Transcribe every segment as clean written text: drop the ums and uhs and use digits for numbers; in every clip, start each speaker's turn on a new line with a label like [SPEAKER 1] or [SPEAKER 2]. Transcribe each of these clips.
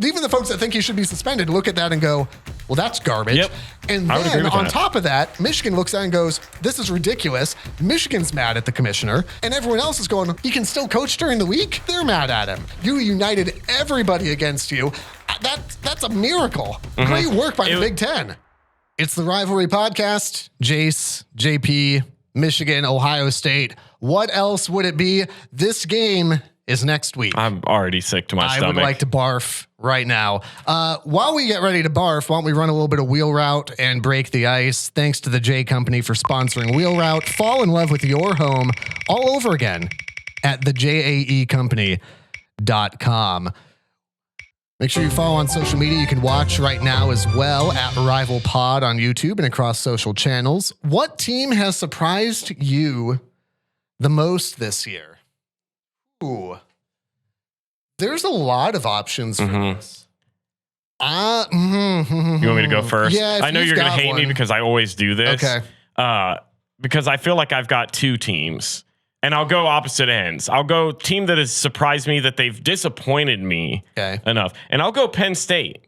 [SPEAKER 1] even the folks that think he should be suspended look at that and go, well, that's garbage.
[SPEAKER 2] Yep.
[SPEAKER 1] And then on top of that, Michigan looks at it and goes, this is ridiculous. Michigan's mad at the commissioner, and everyone else is going, he can still coach during the week? They're mad at him. You united everybody against you. That's a miracle. Great work by the Big Ten. It's the Rivalry Podcast. Jace, JP, Michigan, Ohio State. What else would it be? This game is next week.
[SPEAKER 2] I'm already sick to my stomach.
[SPEAKER 1] I would like to barf right now. While we get ready to barf, why don't we run a little bit of Wheel Route and break the ice? Thanks to the J Company for sponsoring Wheel Route. Fall in love with your home all over again at thejaecompany.com. Make sure you follow on social media. You can watch right now as well at Rival Pod on YouTube and across social channels. What team has surprised you the most this year? Ooh, there's a lot of options for this. You want
[SPEAKER 2] me to go first?
[SPEAKER 1] Yeah,
[SPEAKER 2] I know you're going to hate me because I always do this.
[SPEAKER 1] Okay.
[SPEAKER 2] Because I feel like I've got two teams. And I'll go opposite ends. I'll go team that has surprised me, that they've disappointed me enough. And I'll go Penn State.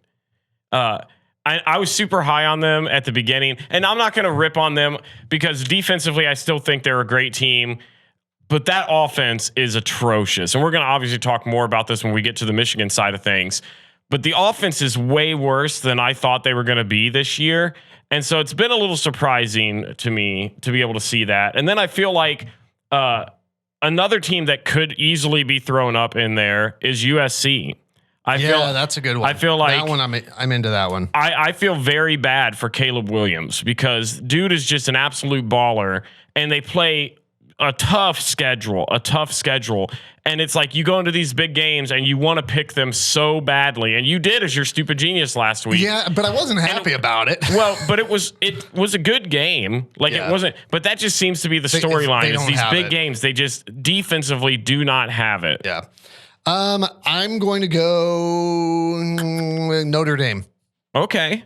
[SPEAKER 2] I was super high on them at the beginning. And I'm not going to rip on them because defensively, I still think they're a great team. But that offense is atrocious. And we're going to obviously talk more about this when we get to the Michigan side of things. But the offense is way worse than I thought they were going to be this year. And so it's been a little surprising to me to be able to see that. And then I feel like another team that could easily be thrown up in there is USC. I feel
[SPEAKER 1] that's a good one.
[SPEAKER 2] I feel like
[SPEAKER 1] that one. I'm into that one.
[SPEAKER 2] I feel very bad for Caleb Williams because dude is just an absolute baller, and they play a tough schedule. And it's like you go into these big games and you want to pick them so badly, and you did as your stupid genius last week.
[SPEAKER 1] Yeah, but I wasn't happy about it.
[SPEAKER 2] Well, but it was a good game. It wasn't. But that just seems to be the storyline. Is these big games, they just defensively do not have it.
[SPEAKER 1] Yeah. I'm going to go Notre Dame.
[SPEAKER 2] Okay.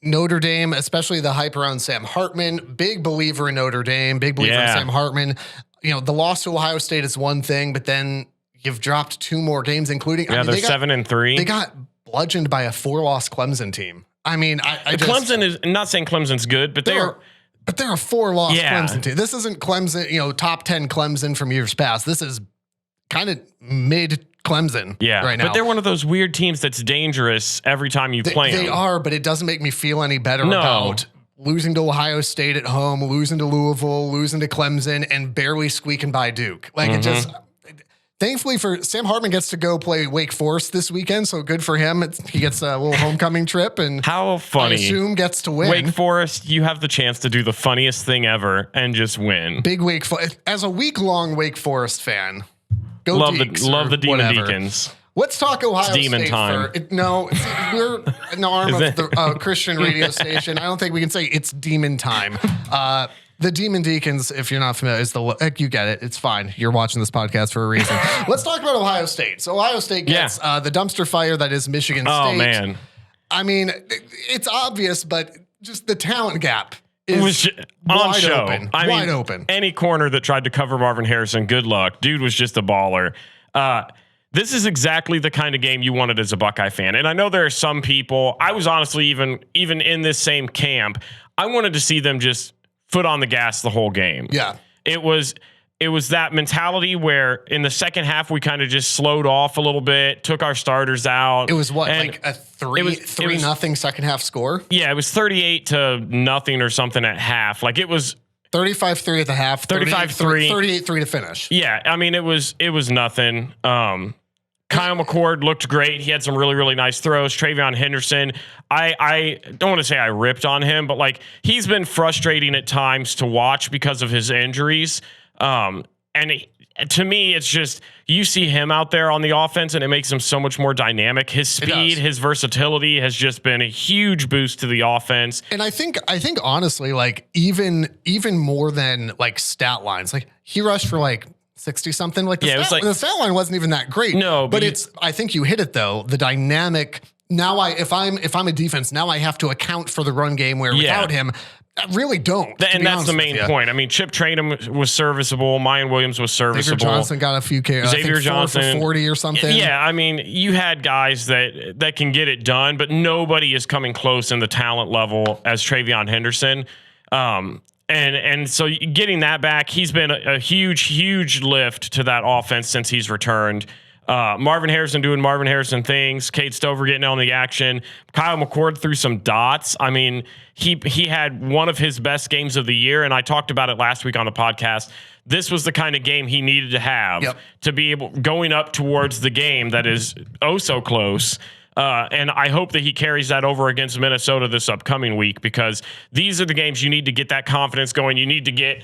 [SPEAKER 1] Notre Dame, especially the hype around Sam Hartman. Big believer in Notre Dame. Big believer in Sam Hartman. You know, the loss to Ohio State is one thing, but then you've dropped two more games, including
[SPEAKER 2] they're 7-3.
[SPEAKER 1] They got bludgeoned by a 4-loss Clemson team. I mean,
[SPEAKER 2] Clemson is I'm not saying Clemson's good, but they're
[SPEAKER 1] a 4-loss Clemson team. This isn't Clemson, top 10 Clemson from years past. This is kind of mid Clemson right now.
[SPEAKER 2] But they're one of those weird teams that's dangerous every time you play them.
[SPEAKER 1] They are, but it doesn't make me feel any better about losing to Ohio State at home, losing to Louisville, losing to Clemson, and barely squeaking by Duke. It just... Thankfully for Sam Hartman gets to go play Wake Forest this weekend, so good for him. He gets a little homecoming trip, and
[SPEAKER 2] how funny!
[SPEAKER 1] I assume gets to win.
[SPEAKER 2] Wake Forest, you have the chance to do the funniest thing ever and just win.
[SPEAKER 1] Big Wake Forest. As a week-long Wake Forest fan, go
[SPEAKER 2] love
[SPEAKER 1] Deeks
[SPEAKER 2] love the Demon
[SPEAKER 1] whatever.
[SPEAKER 2] Deacons.
[SPEAKER 1] Let's talk Ohio
[SPEAKER 2] State. Demon time.
[SPEAKER 1] We're an arm of the Christian radio station. I don't think we can say it's demon time. The Demon Deacons, if you're not familiar, is you get it. It's fine. You're watching this podcast for a reason. Let's talk about Ohio State. So Ohio State gets the dumpster fire that is Michigan State.
[SPEAKER 2] Oh, man.
[SPEAKER 1] I mean, it's obvious, but just the talent gap is
[SPEAKER 2] wide
[SPEAKER 1] open. Wide open.
[SPEAKER 2] Any corner that tried to cover Marvin Harrison, good luck. Dude was just a baller. This is exactly the kind of game you wanted as a Buckeye fan. And I know there are some people, I was honestly even in this same camp, I wanted to see them just foot on the gas the whole game.
[SPEAKER 1] Yeah.
[SPEAKER 2] It was that mentality where in the second half we kind of just slowed off a little bit, took our starters out.
[SPEAKER 1] It was like a 3-0 second half score?
[SPEAKER 2] Yeah, it was 38-0 or something at half. Like it was
[SPEAKER 1] 35-3 at the half,
[SPEAKER 2] 35-3,
[SPEAKER 1] 38-3 to finish.
[SPEAKER 2] Yeah, I mean it was nothing. Kyle McCord looked great. He had some really, really nice throws. Travion Henderson, I don't want to say I ripped on him, but like he's been frustrating at times to watch because of his injuries. To me, it's just you see him out there on the offense, and it makes him so much more dynamic. His speed, his versatility has just been a huge boost to the offense.
[SPEAKER 1] And I think honestly, like even more than like stat lines, like he rushed for like 60 something. Like the stat line wasn't even that great.
[SPEAKER 2] No,
[SPEAKER 1] but I think you hit it though. The dynamic. Now if I'm a defense, now I have to account for the run game where without him, I really don't.
[SPEAKER 2] And that's the main point. I mean, Chip Trayanum was serviceable. Mayan Williams was serviceable.
[SPEAKER 1] Xavier Johnson got a few carries.
[SPEAKER 2] Xavier Johnson,
[SPEAKER 1] for 40 or something.
[SPEAKER 2] Yeah, I mean, you had guys that can get it done, but nobody is coming close in the talent level as Travion Henderson. And so getting that back, he's been a huge lift to that offense since he's returned. Marvin Harrison doing Marvin Harrison things. Cade Stover getting on the action. Kyle McCord threw some dots. I mean, he had one of his best games of the year, and I talked about it last week on the podcast. This was the kind of game he needed to have to be able going up towards the game that is oh so close. And I hope that he carries that over against Minnesota this upcoming week, because these are the games you need to get that confidence going. You need to get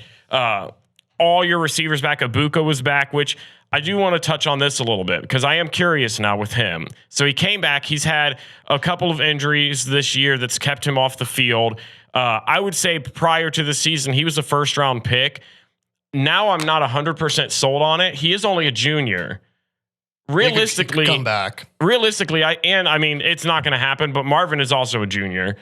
[SPEAKER 2] all your receivers back. Abuka was back, which I do want to touch on this a little bit because I am curious now with him. So he came back. He's had a couple of injuries this year that's kept him off the field. I would say prior to the season, he was a first-round pick. Now I'm not 100% sold on it. He is only a junior. Realistically,
[SPEAKER 1] he could come back.
[SPEAKER 2] Realistically, I mean, it's not going to happen. But Marvin is also a junior.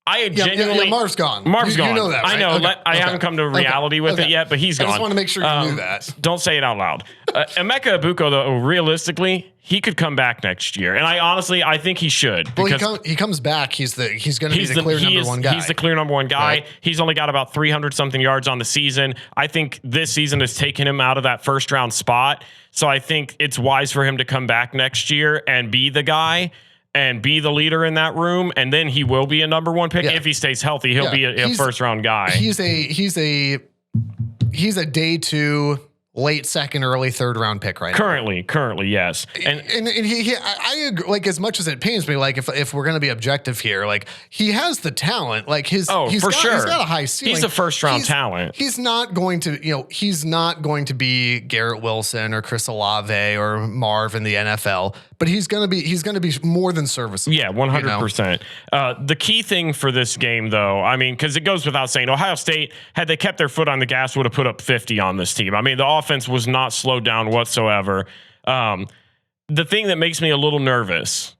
[SPEAKER 2] I genuinely,
[SPEAKER 1] Marv's gone.
[SPEAKER 2] Marv's gone.
[SPEAKER 1] You know that, right?
[SPEAKER 2] I know.
[SPEAKER 1] Okay.
[SPEAKER 2] I haven't come to reality with it yet, but he's gone.
[SPEAKER 1] I just want to make sure you knew that.
[SPEAKER 2] Don't say it out loud. Emeka Egbuka, though, realistically, he could come back next year, and I think he should.
[SPEAKER 1] Well, he comes back. He's going to be the clear number one guy.
[SPEAKER 2] He's the clear number one guy.
[SPEAKER 1] Right.
[SPEAKER 2] He's only got about 300 something yards on the season. I think this season has taken him out of that first round spot. So I think it's wise for him to come back next year and be the guy and be the leader in that room, and then he will be a number one pick if he stays healthy. He'll be a first round guy.
[SPEAKER 1] He's a day two, late second, early third round pick right
[SPEAKER 2] now. Currently, yes. And
[SPEAKER 1] I agree, like, as much as it pains me, like if we're going to be objective here, like he has the talent, like he's got a high ceiling.
[SPEAKER 2] He's a first round talent.
[SPEAKER 1] He's not going to be Garrett Wilson or Chris Olave or Marv in the NFL, but he's going to be more than serviceable.
[SPEAKER 2] Yeah, 100%. The key thing for this game, though, I mean, because it goes without saying, Ohio State, had they kept their foot on the gas, would have put up 50 on this team. I mean, the offense was not slowed down whatsoever. The thing that makes me a little nervous,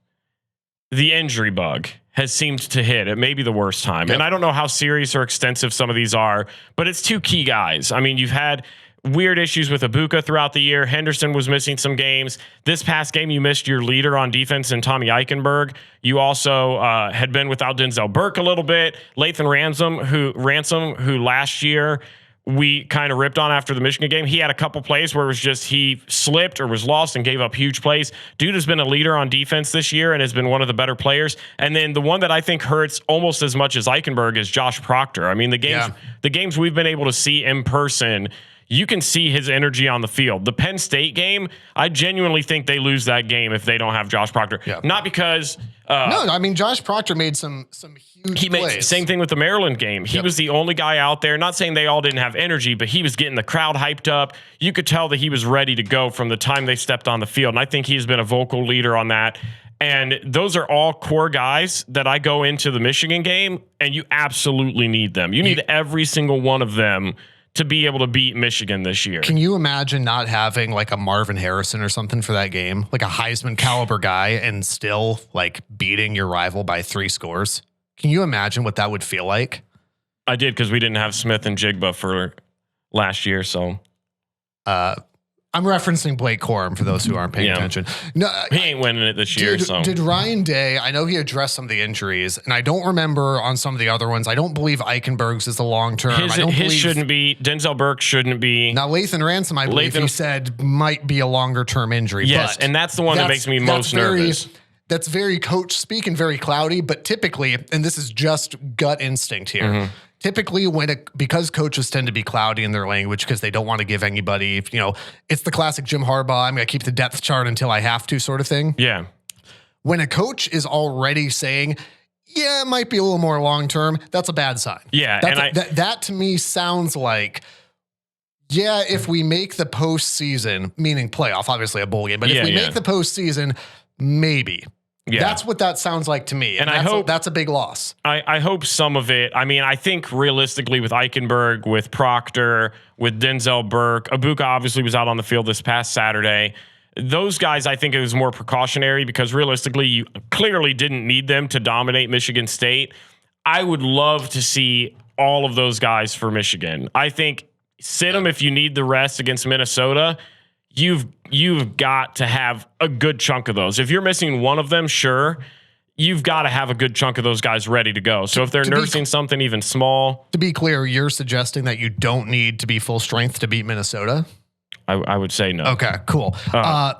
[SPEAKER 2] the injury bug has seemed to hit. It may be the worst time. Yep. And I don't know how serious or extensive some of these are, but it's two key guys. I mean, you've had weird issues with Abuka throughout the year. Henderson was missing some games. This past game, you missed your leader on defense in Tommy Eichenberg. You also had been without Denzel Burke a little bit. Lathan Ransom, who last year we kind of ripped on after the Michigan game. He had a couple plays where it was just he slipped or was lost and gave up huge plays. Dude has been a leader on defense this year and has been one of the better players. And then the one that I think hurts almost as much as Eichenberg is Josh Proctor. I mean, the games we've been able to see in person, you can see his energy on the field. The Penn State game, I genuinely think they lose that game if they don't have Josh Proctor. Yeah. Not because
[SPEAKER 1] no, I mean, Josh Proctor made some huge plays.
[SPEAKER 2] Same thing with the Maryland game. He was the only guy out there. Not saying they all didn't have energy, but he was getting the crowd hyped up. You could tell that he was ready to go from the time they stepped on the field. And I think he's been a vocal leader on that. And those are all core guys that I go into the Michigan game, and you absolutely need them. You need every single one of them to be able to beat Michigan this year.
[SPEAKER 1] Can you imagine not having like a Marvin Harrison or something for that game, like a Heisman caliber guy, and still like beating your rival by 3 scores? Can you imagine what that would feel like?
[SPEAKER 2] I did, because we didn't have Smith and Jigba for last year. So
[SPEAKER 1] I'm referencing Blake Corum for those who aren't paying attention. No,
[SPEAKER 2] he ain't winning it this year.
[SPEAKER 1] Did Ryan Day, I know he addressed some of the injuries, and I don't remember on some of the other ones. I don't believe Eichenberg's is the long term.
[SPEAKER 2] His shouldn't be. Denzel Burke shouldn't be.
[SPEAKER 1] Now, Lathan Ransom, I believe he said might be a longer term injury.
[SPEAKER 2] Yes, and that's the one that makes me most nervous.
[SPEAKER 1] That's very coach speak and very cloudy, but typically, and this is just gut instinct here, typically because coaches tend to be cloudy in their language because they don't want to give anybody, it's the classic Jim Harbaugh, I'm going to keep the depth chart until I have to sort of thing.
[SPEAKER 2] Yeah.
[SPEAKER 1] When a coach is already saying, yeah, it might be a little more long-term, that's a bad sign.
[SPEAKER 2] Yeah.
[SPEAKER 1] That to me sounds like, yeah, if we make the postseason, meaning playoff, obviously a bowl game, but if we make the postseason, maybe. Yeah. That's what that sounds like to me. And I hope that's a big loss.
[SPEAKER 2] I hope some of it. I mean, I think realistically with Eichenberg, with Proctor, with Denzel Burke, Abuka obviously was out on the field this past Saturday. Those guys, I think it was more precautionary because realistically, you clearly didn't need them to dominate Michigan State. I would love to see all of those guys for Michigan. I think sit them if you need the rest against Minnesota. You've got to have a good chunk of those. If you're missing one of them, sure, you've got to have a good chunk of those guys ready to go. So if they're nursing something even small.
[SPEAKER 1] To be clear, you're suggesting that you don't need to be full strength to beat Minnesota?
[SPEAKER 2] I would say no.
[SPEAKER 1] Okay, cool.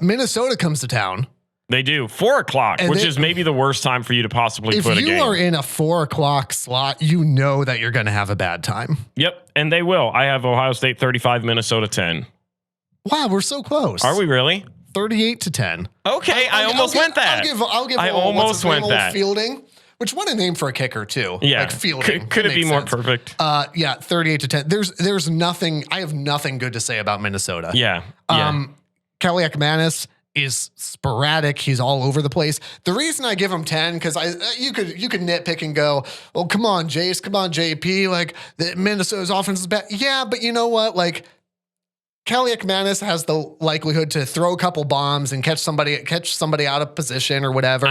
[SPEAKER 1] Minnesota comes to town.
[SPEAKER 2] They do. 4 o'clock, which is maybe the worst time for you to possibly put a game.
[SPEAKER 1] If you are in a 4 o'clock slot, you know that you're going to have a bad time.
[SPEAKER 2] Yep, and they will. I have Ohio State 35, Minnesota 10.
[SPEAKER 1] Wow, we're so close.
[SPEAKER 2] Are we really?
[SPEAKER 1] 38-10.
[SPEAKER 2] Okay, I almost went that.
[SPEAKER 1] I'll give.
[SPEAKER 2] I almost went that.
[SPEAKER 1] Fielding, which what a name for a kicker too.
[SPEAKER 2] Yeah,
[SPEAKER 1] like Fielding.
[SPEAKER 2] Could it be more perfect?
[SPEAKER 1] Yeah, 38-10. There's nothing. I have nothing good to say about Minnesota.
[SPEAKER 2] Yeah.
[SPEAKER 1] Kelly Ekmanis is sporadic. He's all over the place. The reason I give him 10 because you could nitpick and go, well, come on, Jace, come on, JP. Like the Minnesota's offense is bad. Yeah, but you know what? Like Kelly Ekmanis has the likelihood to throw a couple bombs and catch somebody out of position or whatever.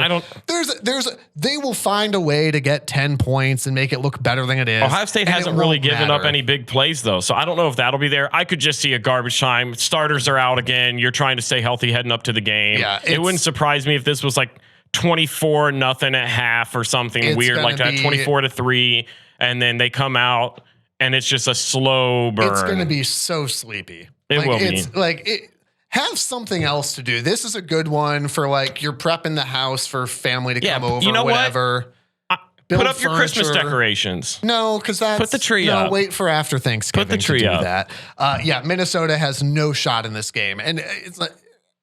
[SPEAKER 1] They will find a way to get 10 points and make it look better than it is.
[SPEAKER 2] Ohio State hasn't really given up any big plays though. So I don't know if that'll be there. I could just see a garbage time. Starters are out again. You're trying to stay healthy heading up to the game. Yeah, it wouldn't surprise me if this was like 24-0 at half or something weird like that, 24-3. And then they come out and it's just a slow burn.
[SPEAKER 1] It's going to be so sleepy.
[SPEAKER 2] It will be.
[SPEAKER 1] Have something else to do. This is a good one for like you're prepping the house for family to come over.
[SPEAKER 2] You know
[SPEAKER 1] whatever.
[SPEAKER 2] Put up your Christmas decorations.
[SPEAKER 1] No, because that's
[SPEAKER 2] put the tree up.
[SPEAKER 1] Wait for after Thanksgiving.
[SPEAKER 2] Put the tree up.
[SPEAKER 1] That. Minnesota has no shot in this game, and it's like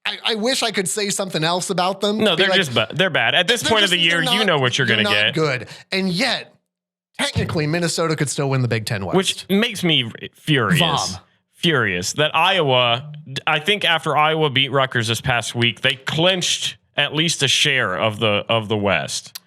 [SPEAKER 1] I wish I could say something else about them.
[SPEAKER 2] No, they're bad at this point of the year. You know what you're going to get.
[SPEAKER 1] Good, and yet technically Minnesota could still win the Big Ten West,
[SPEAKER 2] which makes me furious. Furious that Iowa, I think after Iowa beat Rutgers this past week, they clinched at least a share of the West.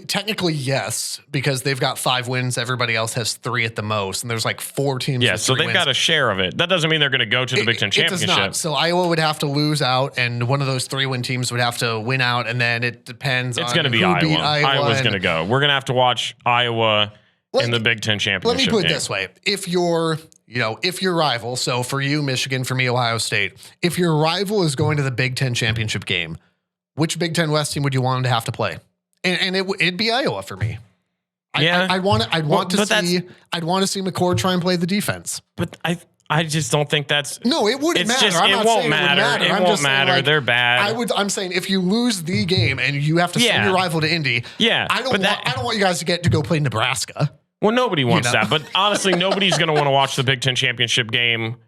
[SPEAKER 1] Technically yes, because they've got 5 wins. Everybody else has 3 at the most, and there's like 4 teams.
[SPEAKER 2] Yeah, so they've got a share of it. That doesn't mean they're going to go to the Big Ten championship.
[SPEAKER 1] It does not. So Iowa would have to lose out, and one of those 3-win teams would have to win out, and then it depends. It's
[SPEAKER 2] going to be Iowa. Iowa's going to go. We're going to have to watch Iowa in the Big Ten championship.
[SPEAKER 1] Let me put it this way: if your rival, so for you, Michigan, for me, Ohio State, if your rival is going to the Big Ten championship game, which Big Ten West team would you want them to have to play? And it'd be Iowa for me. I'd want to see McCord try and play the defense.
[SPEAKER 2] But I just don't think that's
[SPEAKER 1] it wouldn't matter.
[SPEAKER 2] It won't matter. It won't matter. They're bad.
[SPEAKER 1] I'm saying if you lose the game and you have to send your rival to Indy, I don't want you guys to go play Nebraska.
[SPEAKER 2] Well, nobody wants that, but honestly, nobody's going to want to watch the Big Ten championship game.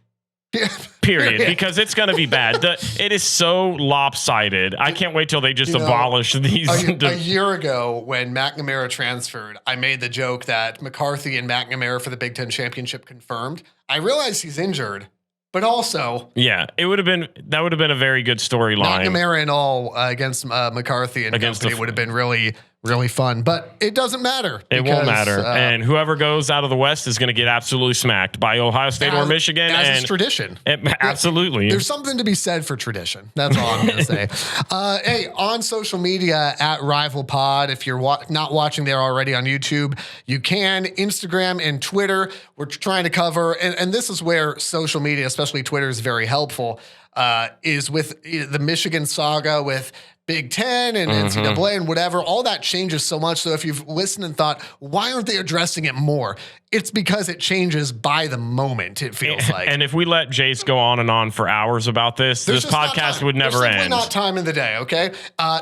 [SPEAKER 2] Period, because it's going to be bad. It is so lopsided. I can't wait till they just abolish these.
[SPEAKER 1] A year ago, when McNamara transferred, I made the joke that McCarthy and McNamara for the Big Ten championship confirmed. I realize he's injured, but also,
[SPEAKER 2] it would have been a very good storyline.
[SPEAKER 1] McNamara and all against McCarthy and company would have been really, really fun, but it doesn't matter.
[SPEAKER 2] It won't matter. And whoever goes out of the West is going to get absolutely smacked by Ohio State or Michigan.
[SPEAKER 1] As is tradition.
[SPEAKER 2] Absolutely.
[SPEAKER 1] There's something to be said for tradition. That's all I'm going to say. Hey, on social media at Rival Pod, if you're not watching there already on YouTube, you can. Instagram and Twitter, we're trying to cover, and this is where social media, especially Twitter, is very helpful, is with the Michigan saga with Big Ten and NCAA and whatever, all that changes so much. So if you've listened and thought, why aren't they addressing it more? It's because it changes by the moment, it feels like.
[SPEAKER 2] And if we let Jace go on and on for hours about this podcast would never end.
[SPEAKER 1] There's not time in the day, okay?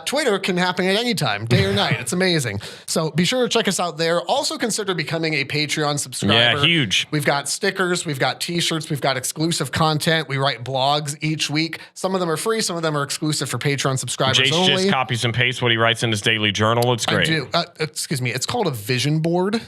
[SPEAKER 1] Twitter can happen at any time, day or night. It's amazing. So be sure to check us out there. Also consider becoming a Patreon subscriber.
[SPEAKER 2] Yeah, huge.
[SPEAKER 1] We've got stickers, we've got t-shirts, we've got exclusive content. We write blogs each week. Some of them are free, some of them are exclusive for Patreon subscribers
[SPEAKER 2] Jace
[SPEAKER 1] only.
[SPEAKER 2] Just copies and pastes what he writes in his daily journal. It's great.
[SPEAKER 1] I do. Excuse me. It's called a vision board.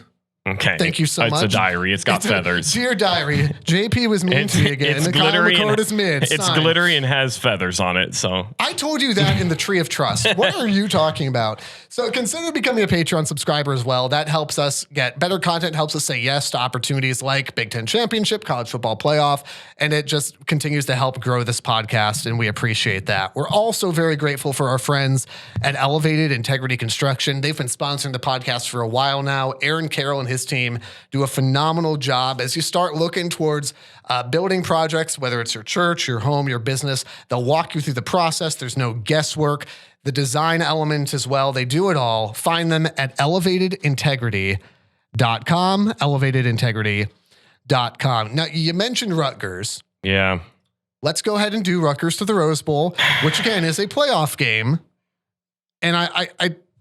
[SPEAKER 2] Okay.
[SPEAKER 1] Thank you so much.
[SPEAKER 2] It's a diary. It's got feathers.
[SPEAKER 1] Dear diary, JP was mean to me again.
[SPEAKER 2] It's glittery. It's
[SPEAKER 1] Sign.
[SPEAKER 2] glittery and has feathers on it. So
[SPEAKER 1] I told you that in the Tree of Trust. What are you talking about? So consider becoming a Patreon subscriber as well. That helps us get better content, helps us say yes to opportunities like Big Ten Championship, College Football Playoff, and it just continues to help grow this podcast, and we appreciate that. We're also very grateful for our friends at Elevated Integrity Construction. They've been sponsoring the podcast for a while now. Aaron Carroll and his team do a phenomenal job. As you start looking towards building projects, whether it's your church, your home, your business, they'll walk you through the process. There's no guesswork. The design element as well. They do it all. Find them at elevatedintegrity.com, elevatedintegrity.com. Now, you mentioned Rutgers.
[SPEAKER 2] Yeah.
[SPEAKER 1] Let's go ahead and do Rutgers to the Rose Bowl, which again is a playoff game. And I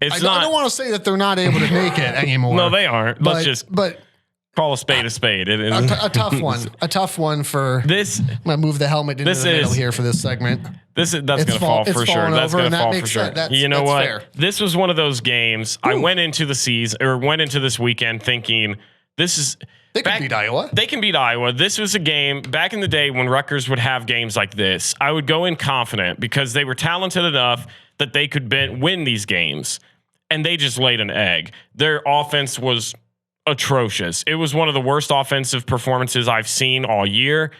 [SPEAKER 1] don't want to say that they're not able to make it anymore.
[SPEAKER 2] No, they aren't. Let's just call a spade a spade. It is
[SPEAKER 1] a tough one. A tough one for
[SPEAKER 2] this.
[SPEAKER 1] I'm gonna move the helmet into the middle here for this segment.
[SPEAKER 2] That's going to fall for sure. That's going to fall for sure. You know what?
[SPEAKER 1] Fair.
[SPEAKER 2] This was one of those games. Ooh. I went into the season or went into this weekend thinking this is.
[SPEAKER 1] They can beat Iowa.
[SPEAKER 2] They can beat Iowa. This was a game back in the day when Rutgers would have games like this. I would go in confident because they were talented enough that they could win these games, and they just laid an egg. Their offense was atrocious. It was one of the worst offensive performances I've seen all year.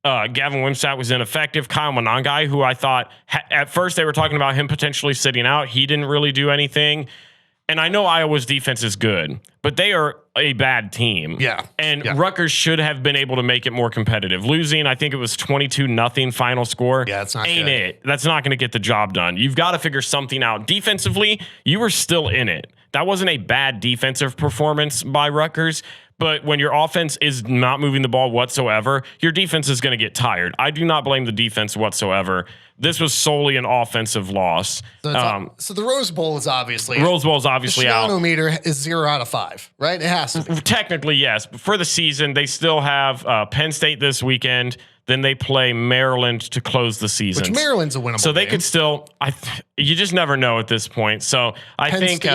[SPEAKER 2] Gavin Wimsatt was ineffective. Kyle Monangai, who I thought at first they were talking about him potentially sitting out. He didn't really do anything. And I know Iowa's defense is good, but they are a bad team.
[SPEAKER 1] Yeah.
[SPEAKER 2] And Rutgers should have been able to make it more competitive. Losing, I think it was 22-0 final score.
[SPEAKER 1] Yeah, that's not
[SPEAKER 2] Ain't
[SPEAKER 1] good.
[SPEAKER 2] it. That's not going to get the job done. You've got to figure something out. Defensively, you were still in it. That wasn't a bad defensive performance by Rutgers. But when your offense is not moving the ball whatsoever, your defense is going to get tired. I do not blame the defense whatsoever. This was solely an offensive loss.
[SPEAKER 1] So the Rose Bowl is obviously
[SPEAKER 2] out.
[SPEAKER 1] The Sherrone meter is 0 out of 5, right? It has to be.
[SPEAKER 2] Technically, yes. But for the season, they still have Penn State this weekend. Then they play Maryland to close the season.
[SPEAKER 1] Which Maryland's a winnable
[SPEAKER 2] So they
[SPEAKER 1] game.
[SPEAKER 2] could still. You just never know at this point. So I think.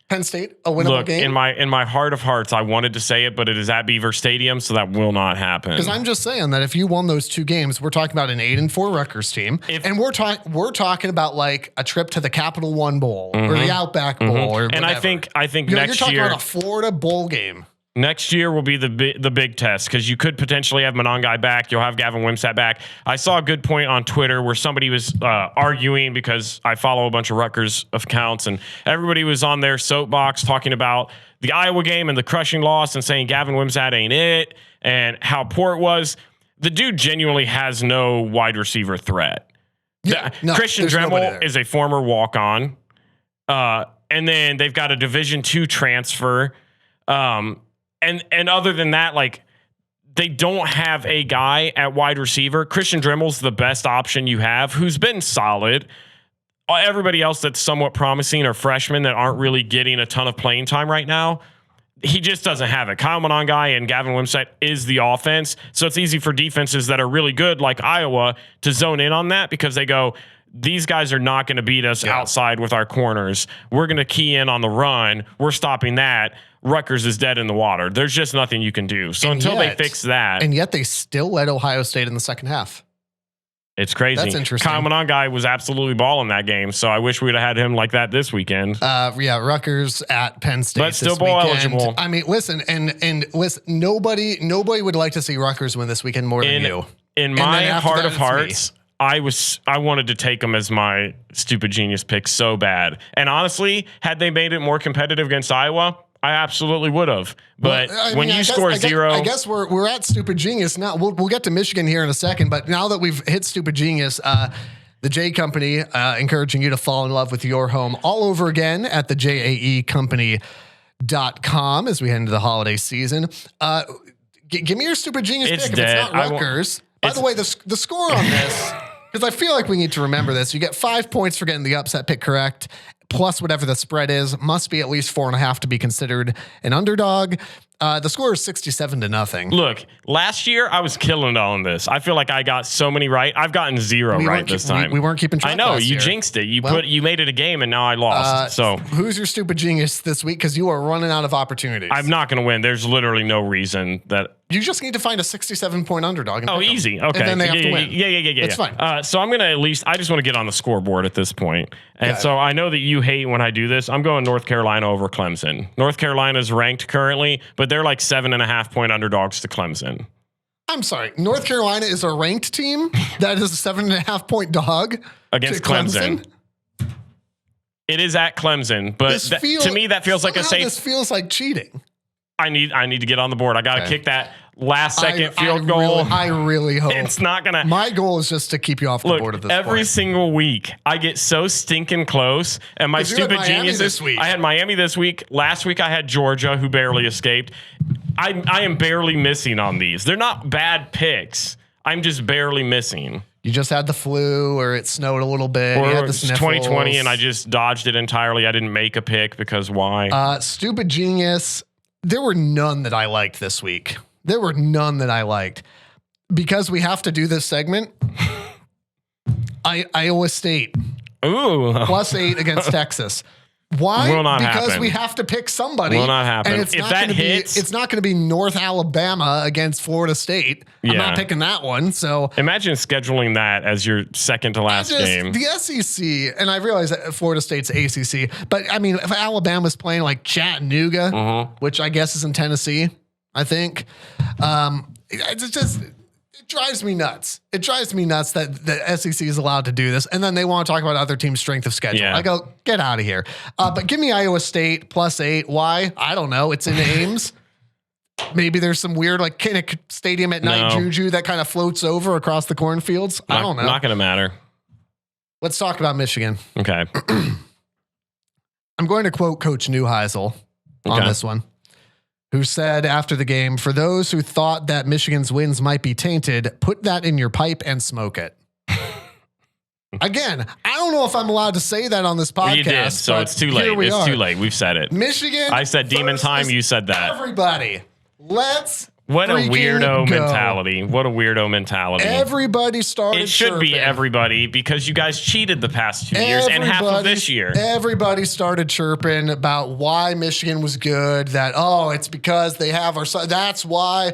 [SPEAKER 1] Penn State, a winnable game?
[SPEAKER 2] In my heart of hearts, I wanted to say it, but it is at Beaver Stadium, so that will not happen.
[SPEAKER 1] Because I'm just saying that if you won those two games, we're talking about an 8-4 Rutgers team, and we're talking about like a trip to the Capital One Bowl or the Outback Bowl, or whatever.
[SPEAKER 2] And I think next
[SPEAKER 1] you're talking
[SPEAKER 2] year
[SPEAKER 1] about a Florida bowl game.
[SPEAKER 2] Next year will be the big test because you could potentially have Monangai back. You'll have Gavin Wimsatt back. I saw a good point on Twitter where somebody was arguing because I follow a bunch of Rutgers accounts and everybody was on their soapbox talking about the Iowa game and the crushing loss and saying Gavin Wimsatt ain't it and how poor it was. The dude genuinely has no wide receiver threat.
[SPEAKER 1] Yeah,
[SPEAKER 2] Christian Dremel is a former walk-on. And then they've got a Division II transfer. And other than that, like they don't have a guy at wide receiver. Christian Dremel's the best option you have, who's been solid. Everybody else that's somewhat promising are freshmen that aren't really getting a ton of playing time right now. He just doesn't have it. Kyle Monangai and Gavin Wimsatt is the offense. So it's easy for defenses that are really good, like Iowa, to zone in on that because they go, these guys are not going to beat us outside with our corners. We're going to key in on the run. We're stopping that. Rutgers is dead in the water. There's just nothing you can do. So until they fix that.
[SPEAKER 1] And yet they still led Ohio State in the second half.
[SPEAKER 2] It's crazy.
[SPEAKER 1] That's interesting.
[SPEAKER 2] Kyle Monangai was absolutely balling that game. So I wish we'd have had him like that this weekend.
[SPEAKER 1] Rutgers at Penn State.
[SPEAKER 2] But still bowl eligible.
[SPEAKER 1] I mean, listen, and listen, nobody would like to see Rutgers win this weekend more than you.
[SPEAKER 2] In my heart of hearts, I wanted to take them as my stupid genius pick so bad. And honestly, had they made it more competitive against Iowa, I absolutely would have. But when you score zero,
[SPEAKER 1] I guess we're at stupid genius now. We'll get to Michigan here in a second, but now that we've hit stupid genius, the J Company encouraging you to fall in love with your home all over again at the JAEcompany.com as we head into the holiday season. Give me your stupid genius pick. If it's not Rutgers. By the way, the score on this, because I feel like we need to remember this. You get 5 points for getting the upset pick correct, plus whatever the spread is. Must be at least 4.5 to be considered an underdog. The score is 67-0.
[SPEAKER 2] Look, last year I was killing it on this. I feel like I got so many right. I've gotten 0 right this time.
[SPEAKER 1] We weren't keeping track.
[SPEAKER 2] I know
[SPEAKER 1] last
[SPEAKER 2] you
[SPEAKER 1] year.
[SPEAKER 2] Jinxed it. You made it a game, and now I lost. So
[SPEAKER 1] who's your stupid genius this week? Because you are running out of opportunities.
[SPEAKER 2] I'm not going to win. There's literally no reason that.
[SPEAKER 1] You just need to find a 67-point underdog. And
[SPEAKER 2] easy. Okay.
[SPEAKER 1] And then they have to win.
[SPEAKER 2] Yeah.
[SPEAKER 1] It's fine.
[SPEAKER 2] So I'm going to I just want to get on the scoreboard at this point. And so I know that you hate when I do this. I'm going North Carolina over Clemson. North Carolina's ranked currently, but they're like 7.5-point underdogs to Clemson.
[SPEAKER 1] I'm sorry. North Carolina is a ranked team that is a 7.5-point dog
[SPEAKER 2] against Clemson. It is at Clemson, but to me that feels like a safe.
[SPEAKER 1] This feels like cheating.
[SPEAKER 2] I need to get on the board. I got to kick that last second field goal.
[SPEAKER 1] I really hope
[SPEAKER 2] it's not gonna.
[SPEAKER 1] My goal is just to keep you off the board at this point.
[SPEAKER 2] Every single week, I get so stinking close, and my stupid genius this week. I had Miami this week. Last week, I had Georgia, who barely escaped. I am barely missing on these. They're not bad picks. I'm just barely missing.
[SPEAKER 1] You just had the flu, or it snowed a little bit.
[SPEAKER 2] Or
[SPEAKER 1] you had the sniffles.
[SPEAKER 2] 2020, and I just dodged it entirely. I didn't make a pick because why?
[SPEAKER 1] Stupid genius. There were none that I liked this week. There were none that I liked. Because we have to do this segment, Iowa State.
[SPEAKER 2] Ooh.
[SPEAKER 1] +8 against Texas. Why?
[SPEAKER 2] Will not
[SPEAKER 1] because
[SPEAKER 2] happen.
[SPEAKER 1] we have to pick somebody.
[SPEAKER 2] Will not happen.
[SPEAKER 1] And it's
[SPEAKER 2] if
[SPEAKER 1] not
[SPEAKER 2] that
[SPEAKER 1] gonna
[SPEAKER 2] hits,
[SPEAKER 1] it's not going to be North Alabama against Florida State. I'm not picking that one. So
[SPEAKER 2] imagine scheduling that as your second to last game.
[SPEAKER 1] The SEC, and I realize that Florida State's ACC, but I mean, if Alabama's playing like Chattanooga, which I guess is in Tennessee, I think, it drives me nuts. It drives me nuts that the SEC is allowed to do this. And then they want to talk about other teams' strength of schedule.
[SPEAKER 2] Yeah.
[SPEAKER 1] I go, get out of here. But give me Iowa State +8. Why? I don't know. It's in Ames. Maybe there's some weird like Kinnick Stadium at night juju that kind of floats over across the cornfields. I don't know.
[SPEAKER 2] Not going to matter.
[SPEAKER 1] Let's talk about Michigan.
[SPEAKER 2] Okay.
[SPEAKER 1] I'm going to quote Coach Neuheisel on this one, who said after the game, "For those who thought that Michigan's wins might be tainted, put that in your pipe and smoke it." Again, I don't know if I'm allowed to say that on this podcast. Well,
[SPEAKER 2] you did, so it's too late. It's too late. We've said it.
[SPEAKER 1] Michigan.
[SPEAKER 2] I said demon time. You said that.
[SPEAKER 1] Everybody, let's.
[SPEAKER 2] What a weirdo mentality. What a weirdo mentality.
[SPEAKER 1] Everybody started.
[SPEAKER 2] It should be everybody because you guys cheated the past 2 years and half of this year.
[SPEAKER 1] Everybody started chirping about why Michigan was good. That, it's because they have our son. That's why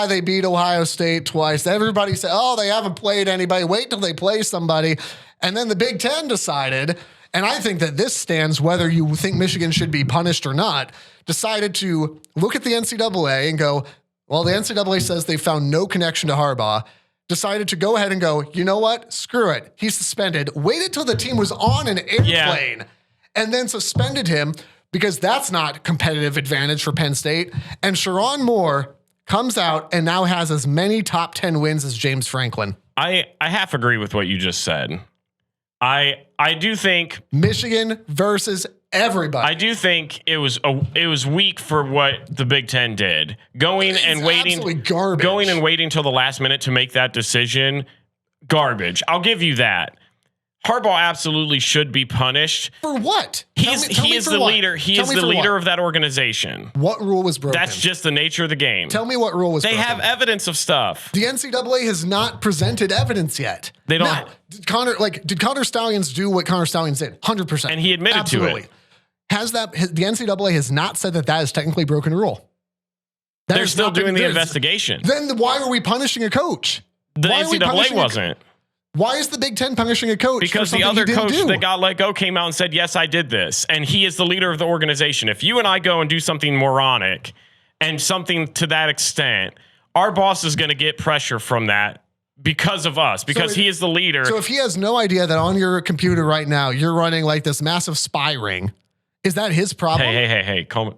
[SPEAKER 1] they beat Ohio State twice. Everybody said, they haven't played anybody. Wait till they play somebody. And then the Big Ten decided, and I think that this stands whether you think Michigan should be punished or not, decided to look at the NCAA and go, well, the NCAA says they found no connection to Harbaugh, decided to go ahead and go, you know what? Screw it. He's suspended. Waited till the team was on an airplane and then suspended him because that's not competitive advantage for Penn State. And Sherrone Moore comes out and now has as many top 10 wins as James Franklin.
[SPEAKER 2] I half agree with what you just said. I do think
[SPEAKER 1] Michigan versus everybody.
[SPEAKER 2] I do think it was weak for what the Big Ten did. Going and waiting till the last minute to make that decision. Garbage. I'll give you that. Harbaugh absolutely should be punished.
[SPEAKER 1] For what?
[SPEAKER 2] He is the leader. He is the leader of that organization.
[SPEAKER 1] What rule was broken?
[SPEAKER 2] That's just the nature of the game.
[SPEAKER 1] Tell me what rule was broken.
[SPEAKER 2] They have evidence of stuff.
[SPEAKER 1] The NCAA has not presented evidence yet.
[SPEAKER 2] They don't.
[SPEAKER 1] Now, did Connor Stallions do what Connor Stallions did? 100%.
[SPEAKER 2] And he admitted to it.
[SPEAKER 1] The NCAA has not said that is technically broken rule.
[SPEAKER 2] They're still doing the investigation.
[SPEAKER 1] Then why are we punishing a coach?
[SPEAKER 2] The NCAA wasn't.
[SPEAKER 1] Why is the Big Ten punishing a coach?
[SPEAKER 2] Because the other coach that got let go came out and said, yes, I did this. And he is the leader of the organization. If you and I go and do something moronic and something to that extent, our boss is going to get pressure from that because of us, because he is the leader.
[SPEAKER 1] So if he has no idea that on your computer right now, you're running like this massive spy ring, is that his problem?
[SPEAKER 2] Hey, calm.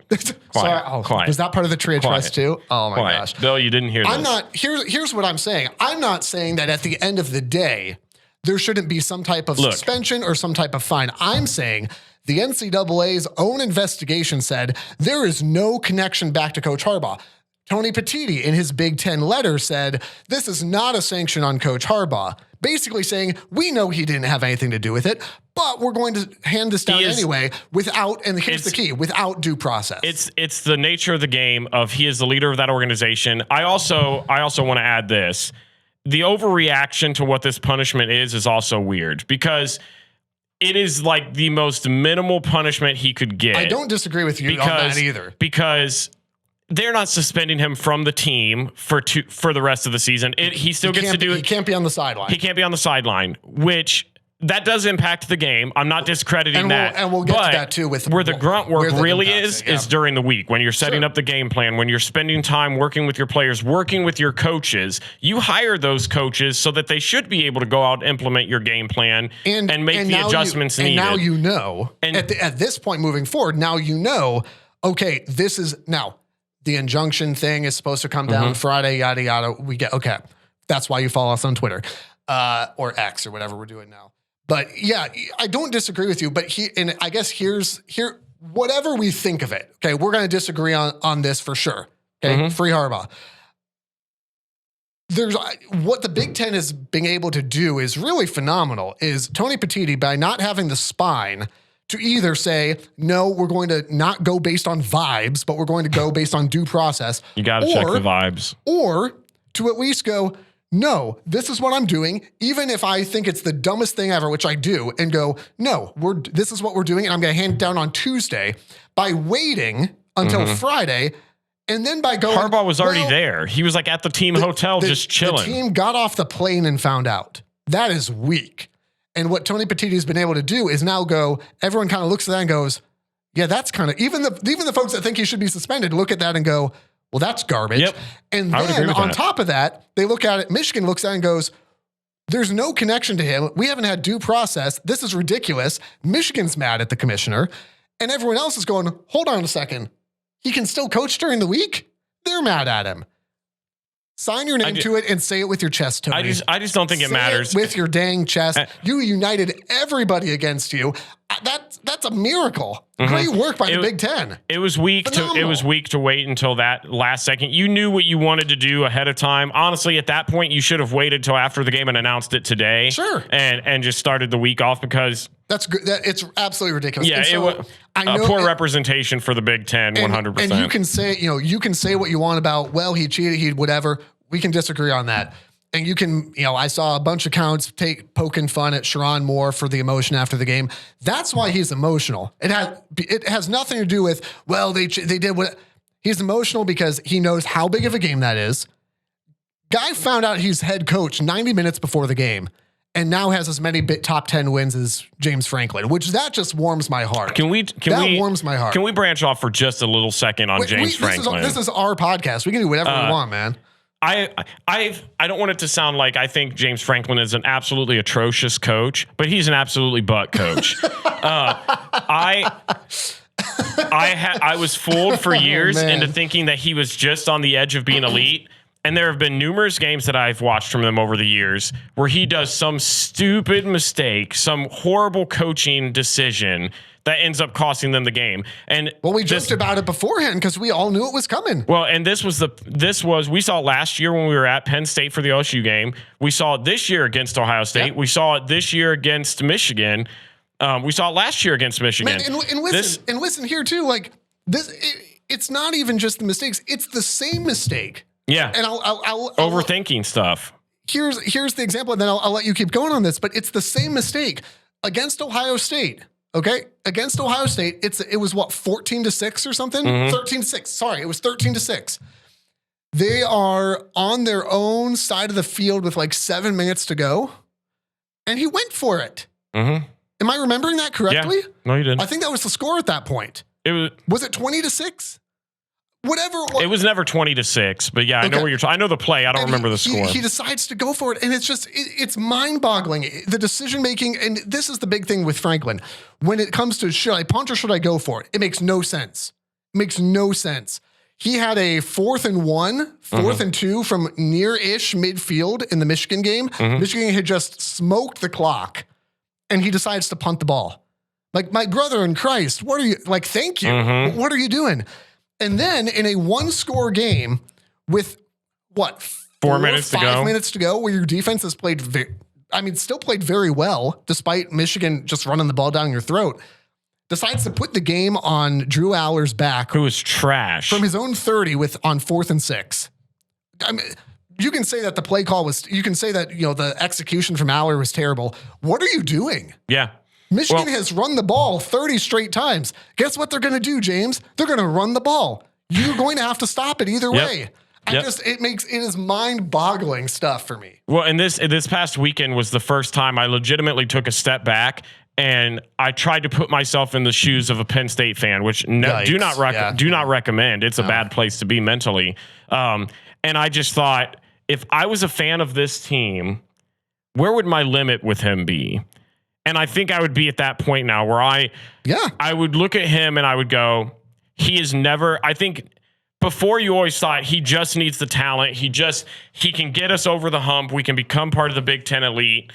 [SPEAKER 2] Quiet. Quiet.
[SPEAKER 1] Was that part of the tree trust too? Oh my gosh.
[SPEAKER 2] Bill, you didn't hear this.
[SPEAKER 1] Here's what I'm saying. I'm not saying that at the end of the day, there shouldn't be some type of suspension or some type of fine. I'm saying the NCAA's own investigation said there is no connection back to Coach Harbaugh. Tony Petitti in his Big Ten letter said, this is not a sanction on Coach Harbaugh. Basically saying, we know he didn't have anything to do with it, but we're going to hand this down anyway without, and here's the key, without due process.
[SPEAKER 2] It's the nature of the game of he is the leader of that organization. I also want to add this. The overreaction to what this punishment is also weird because it is like the most minimal punishment he could get.
[SPEAKER 1] I don't disagree with you on that either.
[SPEAKER 2] Because they're not suspending him from the team for the rest of the season. He still gets to do it.
[SPEAKER 1] He can't be on the sideline.
[SPEAKER 2] He can't be on the sideline, which that does impact the game. I'm not discrediting that.
[SPEAKER 1] And we'll get to that too. With
[SPEAKER 2] where the grunt work really is during the week when you're setting up the game plan, when you're spending time working with your players, working with your coaches. You hire those coaches so that they should be able to go out and implement your game plan and make the adjustments needed.
[SPEAKER 1] And now you know, at this point moving forward, now you know, okay, this is now the injunction thing is supposed to come down Friday, yada, yada. We get, okay. That's why you follow us on Twitter or X or whatever we're doing now. But yeah, I don't disagree with you, but I guess here, whatever we think of it, okay, we're going to disagree on this for sure. Okay. Free Harbaugh. What the Big Ten is being able to do is really phenomenal is Tony Petitti, by not having the spine to either say, no, we're going to not go based on vibes, but we're going to go based on due process.
[SPEAKER 2] You got to check the vibes.
[SPEAKER 1] Or to at least go, no, this is what I'm doing, even if I think it's the dumbest thing ever, which I do, and go, no, this is what we're doing, and I'm going to hand it down on Tuesday by waiting until Friday, and then by going...
[SPEAKER 2] Harbaugh was already there. He was like at the team hotel just chilling.
[SPEAKER 1] The team got off the plane and found out. That is weak. And what Tony Petitti has been able to do is now go, everyone kind of looks at that and goes, yeah, that's kind of, even the folks that think he should be suspended look at that and go, well, that's garbage.
[SPEAKER 2] Yep.
[SPEAKER 1] And then on top of that, they look at it, Michigan looks at it and goes, there's no connection to him. We haven't had due process. This is ridiculous. Michigan's mad at the commissioner. And everyone else is going, hold on a second. He can still coach during the week? They're mad at him. Sign your name to it and say it with your chest, Tony.
[SPEAKER 2] I just don't think it matters.
[SPEAKER 1] With your dang chest. You united everybody against you. That's a miracle. Great work by the Big Ten.
[SPEAKER 2] It was weak to wait until that last second. You knew what you wanted to do ahead of time. Honestly, at that point, you should have waited till after the game and announced it today.
[SPEAKER 1] Sure.
[SPEAKER 2] And just started the week off because
[SPEAKER 1] that's good. It's absolutely ridiculous.
[SPEAKER 2] Yeah, it was poor representation for the Big Ten, 100%.
[SPEAKER 1] And you can say what you want about, well, he cheated, he whatever. We can disagree on that. And you can, I saw a bunch of accounts poking fun at Sherrone Moore for the emotion after the game. That's why he's emotional. It has nothing to do with, well, they did what. He's emotional because he knows how big of a game that is. Guy found out he's head coach 90 minutes before the game and now has as many top 10 wins as James Franklin, which that just warms my heart. Warms my heart.
[SPEAKER 2] Can we branch off for just a little second on James Franklin?
[SPEAKER 1] This is our podcast. We can do whatever we want, man.
[SPEAKER 2] I don't want it to sound like I think James Franklin is an absolutely atrocious coach, but he's an absolutely butt coach. I was fooled for years into thinking that he was just on the edge of being elite. And there have been numerous games that I've watched from them over the years where he does some stupid mistake, some horrible coaching decision that ends up costing them the game. And
[SPEAKER 1] we joked about it beforehand because we all knew it was coming.
[SPEAKER 2] Well, and we saw it last year when we were at Penn State for the OSU game. We saw it this year against Ohio State. Yep. We saw it this year against Michigan. We saw it last year against Michigan.
[SPEAKER 1] Man, and listen here too, like this, it's not even just the mistakes. It's the same mistake.
[SPEAKER 2] Yeah.
[SPEAKER 1] And I'll
[SPEAKER 2] overthinking stuff.
[SPEAKER 1] Here's the example, and then I'll let you keep going on this, but it's the same mistake against Ohio State. Okay. Against Ohio State. It was what, 14-6 or something? 13-6. Sorry. It was 13-6. They are on their own side of the field with like 7 minutes to go. And he went for it. Am I remembering that correctly?
[SPEAKER 2] Yeah. No, you didn't.
[SPEAKER 1] I think that was the score at that point. Was it 20-6? Whatever.
[SPEAKER 2] It was never 20-6, but yeah, I know what you're talking. I know the play. I don't remember the score.
[SPEAKER 1] He decides to go for it, and it's just it's mind-boggling. The decision making, and this is the big thing with Franklin. When it comes to should I punt or should I go for it, it makes no sense. It makes no sense. He had a 4th and 1, 4th and 2 from near-ish midfield in the Michigan game. Michigan had just smoked the clock, and he decides to punt the ball. Like, my brother in Christ, what are you like? Thank you. What are you doing? And then in a 1-score game with what?
[SPEAKER 2] 4 minutes to go.
[SPEAKER 1] 5 minutes to go, where your defense has played still played very well, despite Michigan just running the ball down your throat. Decides to put the game on Drew Aller's back.
[SPEAKER 2] Who was trash.
[SPEAKER 1] From his own 30 on 4th and 6. I mean, you can say that the play call you can say that, the execution from Aller was terrible. What are you doing?
[SPEAKER 2] Yeah.
[SPEAKER 1] Michigan has run the ball 30 straight times. Guess what they're going to do, James? They're going to run the ball. You're going to have to stop it either way. It is mind-boggling stuff for me.
[SPEAKER 2] Well, and this past weekend was the first time I legitimately took a step back and I tried to put myself in the shoes of a Penn State fan, which do not recommend. It's a bad place to be mentally. And I just thought, if I was a fan of this team, where would my limit with him be? And I think I would be at that point now where I would look at him and I would go, he is never, I think before you always thought he just needs the talent. He can get us over the hump. We can become part of the Big Ten elite.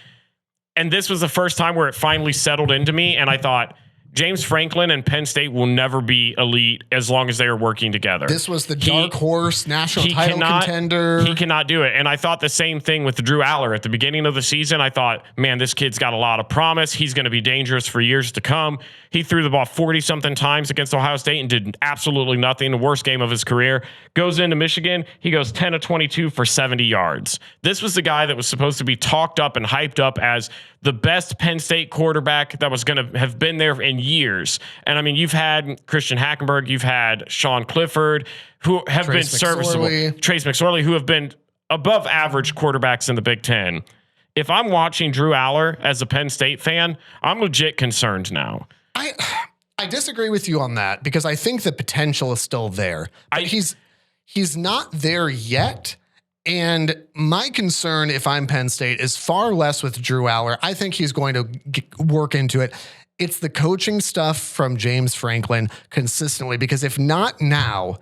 [SPEAKER 2] And this was the first time where it finally settled into me. And I thought, James Franklin and Penn State will never be elite as long as they are working together.
[SPEAKER 1] This was the dark horse national title contender.
[SPEAKER 2] He cannot do it. And I thought the same thing with Drew Aller at the beginning of the season. I thought, man, this kid's got a lot of promise. He's going to be dangerous for years to come. He threw the ball 40-something times against Ohio State and did absolutely nothing. The worst game of his career. Goes into Michigan. He goes 10 of 22 for 70 yards. This was the guy that was supposed to be talked up and hyped up as the best Penn State quarterback that was going to have been there in years. And I mean, you've had Christian Hackenberg, you've had Sean Clifford, who have been serviceable. Trace McSorley, who have been above average quarterbacks in the Big Ten. If I'm watching Drew Aller as a Penn State fan, I'm legit concerned now.
[SPEAKER 1] I disagree with you on that because I think the potential is still there. But he's not there yet. And my concern, if I'm Penn State, is far less with Drew Aller. I think he's going to work into it. It's the coaching stuff from James Franklin consistently, because if not now,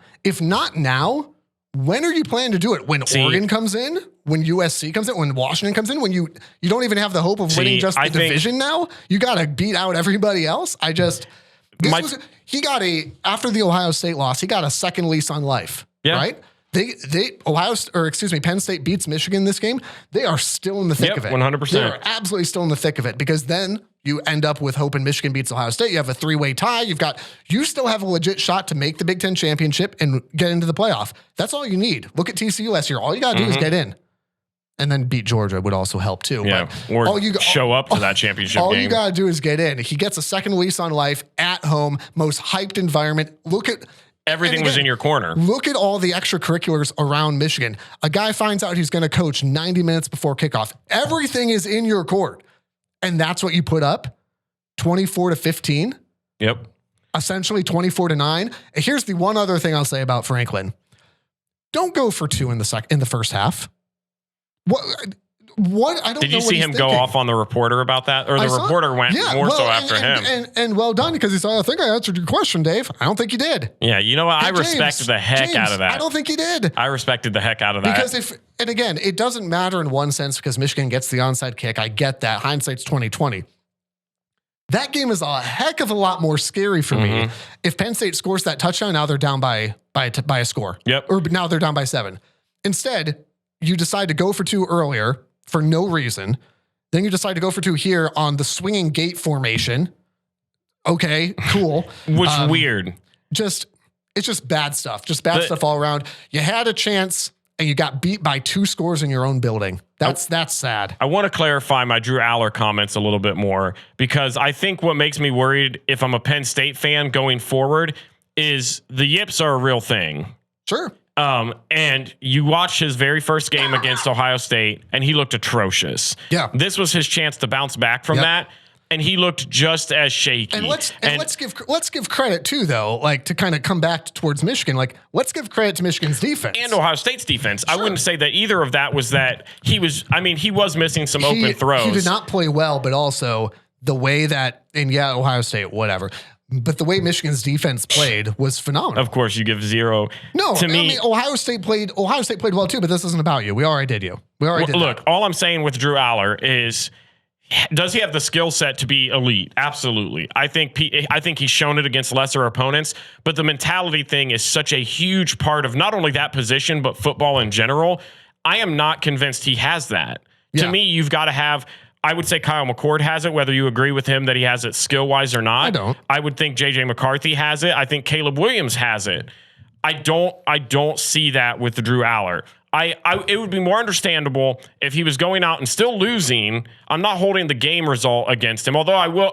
[SPEAKER 1] when are you planning to do it? When Oregon comes in, when USC comes in, when Washington comes in, when you don't even have the hope of winning just the division now? You got to beat out everybody else. After the Ohio State loss, he got a second lease on life, right? Penn State beats Michigan this game. They are still in the thick of it.
[SPEAKER 2] 100%.
[SPEAKER 1] They are absolutely still in the thick of it, because then you end up with hoping Michigan beats Ohio State. You have a 3-way tie. You still have a legit shot to make the Big Ten championship and get into the playoff. That's all you need. Look at TCU last year. All you got to do is get in. And then beat Georgia would also help too.
[SPEAKER 2] Yeah, but show up to that championship game.
[SPEAKER 1] All you got to do is get in. He gets a second lease on life at home, most hyped environment.
[SPEAKER 2] Everything was in your corner.
[SPEAKER 1] Look at all the extracurriculars around Michigan. A guy finds out he's going to coach 90 minutes before kickoff. Everything is in your court. And that's what you put up, 24-15.
[SPEAKER 2] Yep.
[SPEAKER 1] Essentially 24-9. And here's the one other thing I'll say about Franklin. Don't go for 2 in the first half. What? I don't know.
[SPEAKER 2] Did you see him go off on the reporter about that? Or the reporter went so after him?
[SPEAKER 1] And well done, because he said, I think I answered your question, Dave. I don't think you did.
[SPEAKER 2] Yeah, you know what? I respected the heck out of that.
[SPEAKER 1] I don't think he did.
[SPEAKER 2] I respected the heck out of that.
[SPEAKER 1] Because again, it doesn't matter in one sense because Michigan gets the onside kick. I get that. Hindsight's 20/20. That game is a heck of a lot more scary for me. If Penn State scores that touchdown, now they're down by a score.
[SPEAKER 2] Yep.
[SPEAKER 1] Or now they're down by 7. Instead, you decide to go for 2 earlier for no reason. Then you decide to go for 2 here on the swinging gate formation. Okay, cool.
[SPEAKER 2] Which weird.
[SPEAKER 1] It's just bad stuff. Just bad stuff all around. You had a chance and you got beat by 2 scores in your own building. That's sad. I
[SPEAKER 2] want to clarify my Drew Aller comments a little bit more, because I think what makes me worried if I'm a Penn State fan going forward is the yips are a real thing.
[SPEAKER 1] Sure.
[SPEAKER 2] And you watch his very first game against Ohio State, and he looked atrocious.
[SPEAKER 1] Yeah.
[SPEAKER 2] This was his chance to bounce back from that, and he looked just as shaky.
[SPEAKER 1] And let's give credit too, though, like to kind of come back towards Michigan. Like, let's give credit to Michigan's defense
[SPEAKER 2] and Ohio State's defense. Sure. I wouldn't say that either of that was that he was. I mean, he was missing some open throws.
[SPEAKER 1] He did not play well, but also the way that, and Ohio State, whatever. But the way Michigan's defense played was phenomenal.
[SPEAKER 2] Of course, you give 0.
[SPEAKER 1] No,
[SPEAKER 2] to me,
[SPEAKER 1] I mean, Ohio State played well too, but this isn't about you. We already did you. Look,
[SPEAKER 2] all I'm saying with Drew Aller is Does he have the skill set to be elite? Absolutely. I think he's shown it against lesser opponents, but the mentality thing is such a huge part of not only that position, but football in general. I am not convinced he has that. Yeah. To me, you've got to have, I would say Kyle McCord has it, whether you agree with him that he has it skill-wise or not.
[SPEAKER 1] I don't.
[SPEAKER 2] I would think J.J. McCarthy has it. I think Caleb Williams has it. I don't see that with Drew Aller. It would be more understandable if he was going out and still losing. I'm not holding the game result against him, although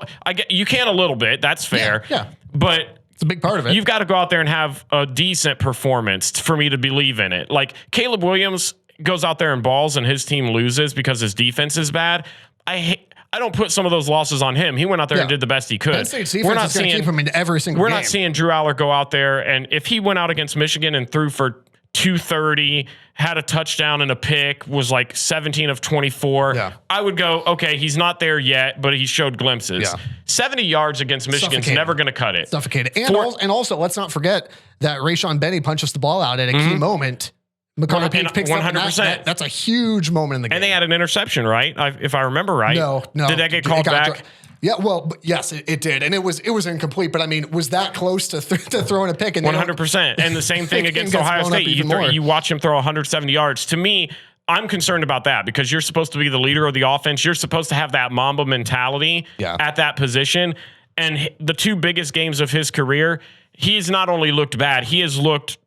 [SPEAKER 2] you can a little bit. That's fair.
[SPEAKER 1] Yeah.
[SPEAKER 2] But
[SPEAKER 1] it's a big part of it.
[SPEAKER 2] You've got to go out there and have a decent performance for me to believe in it. Like Caleb Williams goes out there and balls and his team loses because his defense is bad. I don't put some of those losses on him. He went out there and did the best he could.
[SPEAKER 1] Penn State's defense is going to keep him in every single game.
[SPEAKER 2] We're not seeing Drew Aller go out there, and if he went out against Michigan and threw for 230, had a touchdown and a pick, was like 17 of 24, I would go, okay, he's not there yet, but he showed glimpses. Yeah. 70 yards against Michigan's never going to cut it.
[SPEAKER 1] Suffocated. And also, let's not forget that Rayshon Benny punches the ball out at a key moment. McCarthy picks 100%. That's a huge moment in the game.
[SPEAKER 2] And they had an interception, right? If I remember right.
[SPEAKER 1] No.
[SPEAKER 2] Did that get called back?
[SPEAKER 1] Yeah, well, yes, it did, and it was incomplete. But I mean, was that close to throwing a pick?
[SPEAKER 2] 100%. And the same thing against Ohio State. You watch him throw 170 yards. To me, I'm concerned about that because you're supposed to be the leader of the offense. You're supposed to have that Mamba mentality at that position. And the two biggest games of his career, he's not only looked bad, he has looked,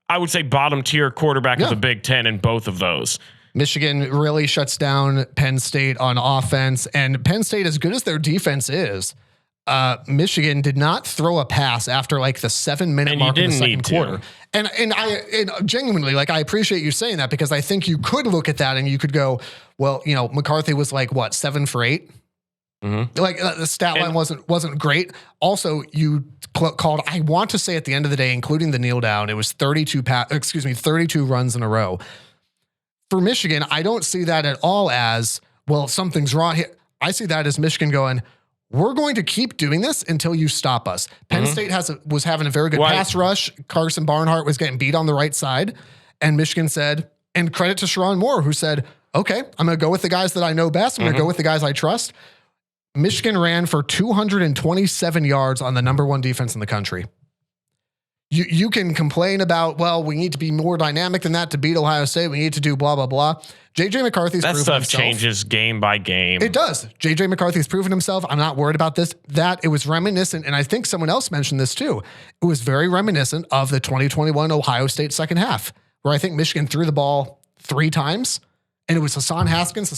[SPEAKER 2] I would say, bottom tier quarterback of the Big Ten in both of those.
[SPEAKER 1] Michigan really shuts down Penn State on offense, and Penn State, as good as their defense is, Michigan did not throw a pass after like the 7-minute mark of the second quarter. And I genuinely, like, I appreciate you saying that because I think you could look at that and you could go, well, you know, McCarthy was like what, 7 for 8. Mm-hmm. Like the stat line wasn't great. Also, you called, I want to say at the end of the day, including the kneel down, it was 32 runs in a row. For Michigan, I don't see that at all as, well, something's wrong here. I see that as Michigan going, we're going to keep doing this until you stop us. Penn State was having a very good pass rush. Carson Barnhart was getting beat on the right side. And Michigan said, and credit to Sherrone Moore, who said, okay, I'm going to go with the guys that I know best. I'm going to go with the guys I trust. Michigan ran for 227 yards on the number 1 defense in the country. You can complain about, well, we need to be more dynamic than that to beat Ohio State. We need to do blah, blah, blah. J.J. McCarthy's proven himself.
[SPEAKER 2] That stuff changes game by game.
[SPEAKER 1] It does. J.J. McCarthy's proven himself. I'm not worried about this. That it was reminiscent, and I think someone else mentioned this too. It was very reminiscent of the 2021 Ohio State second half, where I think Michigan threw the ball 3 times, and it was Hassan Haskins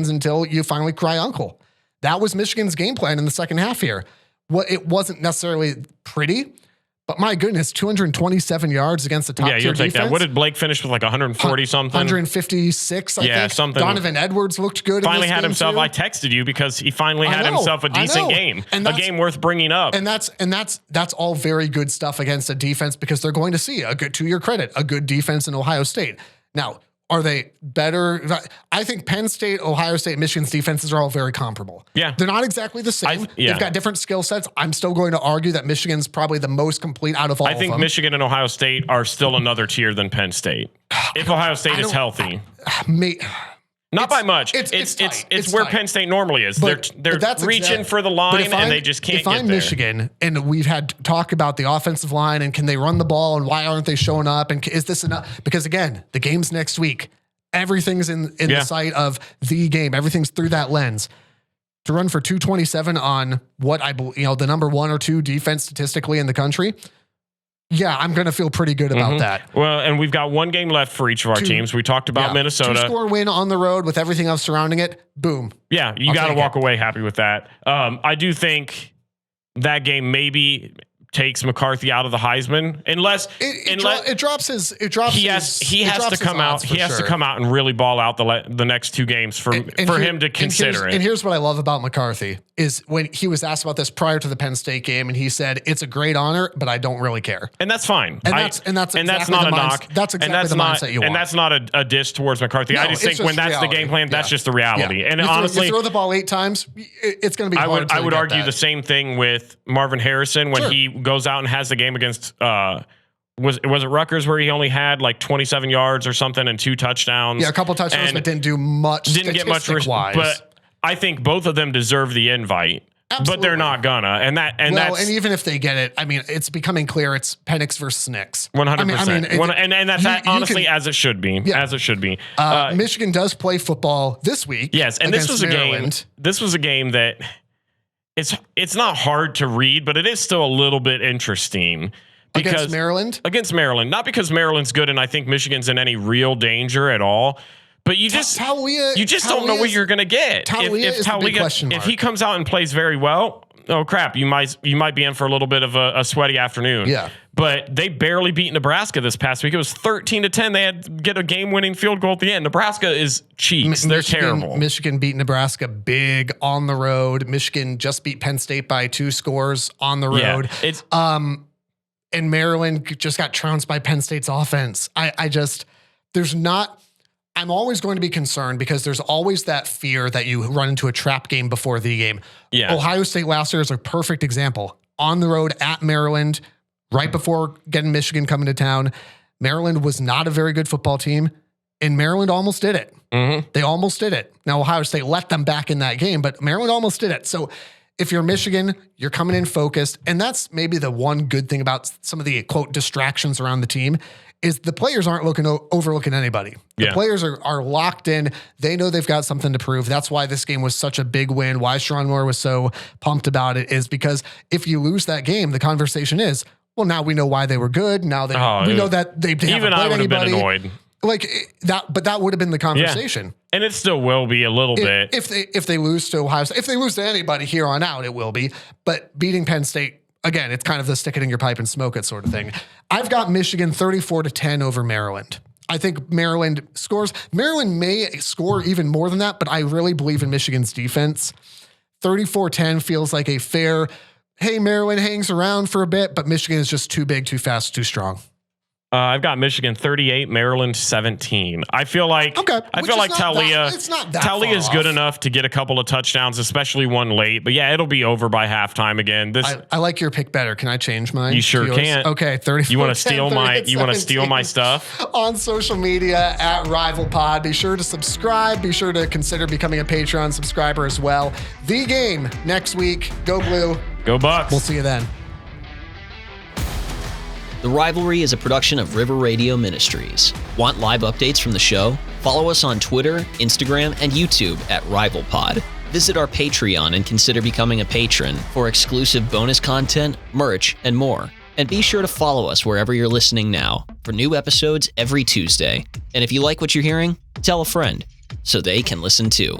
[SPEAKER 1] until you finally cry uncle. That was Michigan's game plan in the second half here. Well, it wasn't necessarily pretty, but my goodness, 227 yards against the top tier defense. That.
[SPEAKER 2] What did Blake finish with, like 140 something?
[SPEAKER 1] 156, I think.
[SPEAKER 2] Something.
[SPEAKER 1] Donovan Edwards looked good.
[SPEAKER 2] Finally
[SPEAKER 1] in this
[SPEAKER 2] had
[SPEAKER 1] game
[SPEAKER 2] himself.
[SPEAKER 1] too.
[SPEAKER 2] I texted you because he finally had himself a decent game, a game worth bringing up.
[SPEAKER 1] And that's all very good stuff against a defense because they're going to see a good, to your credit, a good defense in Ohio State. Now, are they better? I think Penn State, Ohio State, Michigan's defenses are all very comparable. Yeah. They're not exactly the same. They've got different skill sets. I'm still going to argue that Michigan's probably the most complete out of all of them.
[SPEAKER 2] I think Michigan and Ohio State are still another tier than Penn State. If Ohio State is healthy. Not by much. It's where Penn State normally is. They're reaching for the line and they just can't get there. If I'm
[SPEAKER 1] Michigan and we've had talk about the offensive line and can they run the ball and why aren't they showing up and is this enough? Because again, the game's next week. Everything's in the sight of the game. Everything's through that lens. To run for 227 on what I believe, the number 1 or 2 defense statistically in the country. Yeah, I'm going to feel pretty good about that.
[SPEAKER 2] Well, and we've got 1 game left for each of our teams. We talked about Minnesota.
[SPEAKER 1] 2-score win on the road with everything else surrounding it. Boom.
[SPEAKER 2] Yeah, you got to walk away happy with that. I do think that game maybe takes McCarthy out of the Heisman unless
[SPEAKER 1] it drops his
[SPEAKER 2] he has to come out and really ball out the next 2 games for him to consider it.
[SPEAKER 1] And here's what I love about McCarthy is when he was asked about this prior to the Penn State game, and he said, "It's a great honor, but I don't really care."
[SPEAKER 2] And that's fine.
[SPEAKER 1] And that's not a knock. That's exactly the mindset you want.
[SPEAKER 2] And that's not a diss towards McCarthy. No, I just think when that's the game plan, that's just the reality. Yeah. And honestly,
[SPEAKER 1] you throw the ball 8 times, it's going to be hard.
[SPEAKER 2] I would argue the same thing with Marvin Harrison when he goes out and has the game against was it Rutgers where he only had like 27 yards or something and 2 touchdowns.
[SPEAKER 1] Yeah, a couple touchdowns, but didn't do much.
[SPEAKER 2] Didn't get much, but I think both of them deserve the invite. Absolutely. But they're not gonna, and
[SPEAKER 1] even if they get it, I mean, it's becoming clear it's Penix versus Knicks.
[SPEAKER 2] 100%. And that's honestly as it should be. Yeah. As it should be.
[SPEAKER 1] Michigan does play football this week.
[SPEAKER 2] Yes, and this was Maryland. A game. This was a game that it's not hard to read, but it is still a little bit interesting.
[SPEAKER 1] Against Maryland,
[SPEAKER 2] not because Maryland's good, and I think Michigan's in any real danger at all. But you just don't know what you're going to get. If he comes out and plays very well, oh crap, you might be in for a little bit of a sweaty afternoon.
[SPEAKER 1] Yeah.
[SPEAKER 2] But they barely beat Nebraska this past week. It was 13-10. They had to get a game-winning field goal at the end. Nebraska is cheeks. They're terrible.
[SPEAKER 1] Michigan beat Nebraska big on the road. Michigan just beat Penn State by 2 scores on the road. Yeah, and Maryland just got trounced by Penn State's offense. I'm always going to be concerned because there's always that fear that you run into a trap game before the game.
[SPEAKER 2] Yeah.
[SPEAKER 1] Ohio State last year is a perfect example. On the road at Maryland, right before getting Michigan coming to town, Maryland was not a very good football team, and Maryland almost did it.
[SPEAKER 2] Mm-hmm.
[SPEAKER 1] They almost did it. Now, Ohio State let them back in that game, but Maryland almost did it. So if you're Michigan, you're coming in focused, and that's maybe the one good thing about some of the, quote, distractions around the team is the players aren't overlooking anybody. The players are locked in. They know they've got something to prove. That's why this game was such a big win. Why Sherrone Moore was so pumped about it is because if you lose that game, the conversation is, well, now we know why they were good. Now we know that they haven't
[SPEAKER 2] even I would have been annoyed.
[SPEAKER 1] Like that, but that would have been the conversation.
[SPEAKER 2] Yeah. And it still will be a little bit.
[SPEAKER 1] If they lose to Ohio State, if they lose to anybody here on out, it will be. But beating Penn State, again, it's kind of the stick it in your pipe and smoke it sort of thing. I've got Michigan 34-10 over Maryland. I think Maryland scores. Maryland may score even more than that, but I really believe in Michigan's defense. 34-10 feels like a fair, hey, Maryland hangs around for a bit, but Michigan is just too big, too fast, too strong.
[SPEAKER 2] I've got Michigan 38, Maryland 17. I feel like Talia is good enough to get a couple of touchdowns, especially one late. But yeah, it'll be over by halftime again.
[SPEAKER 1] I like your pick better. Can I change mine?
[SPEAKER 2] You sure can.
[SPEAKER 1] Okay, 34.
[SPEAKER 2] You want to steal my stuff
[SPEAKER 1] on social media at RivalPod. Be sure to subscribe. Be sure to consider becoming a Patreon subscriber as well. The game next week. Go Blue.
[SPEAKER 2] Go Bucks.
[SPEAKER 1] We'll see you then.
[SPEAKER 3] The Rivalry is a production of River Radio Ministries. Want live updates from the show? Follow us on Twitter, Instagram, and YouTube at RivalPod. Visit our Patreon and consider becoming a patron for exclusive bonus content, merch, and more. And be sure to follow us wherever you're listening now for new episodes every Tuesday. And if you like what you're hearing, tell a friend so they can listen too.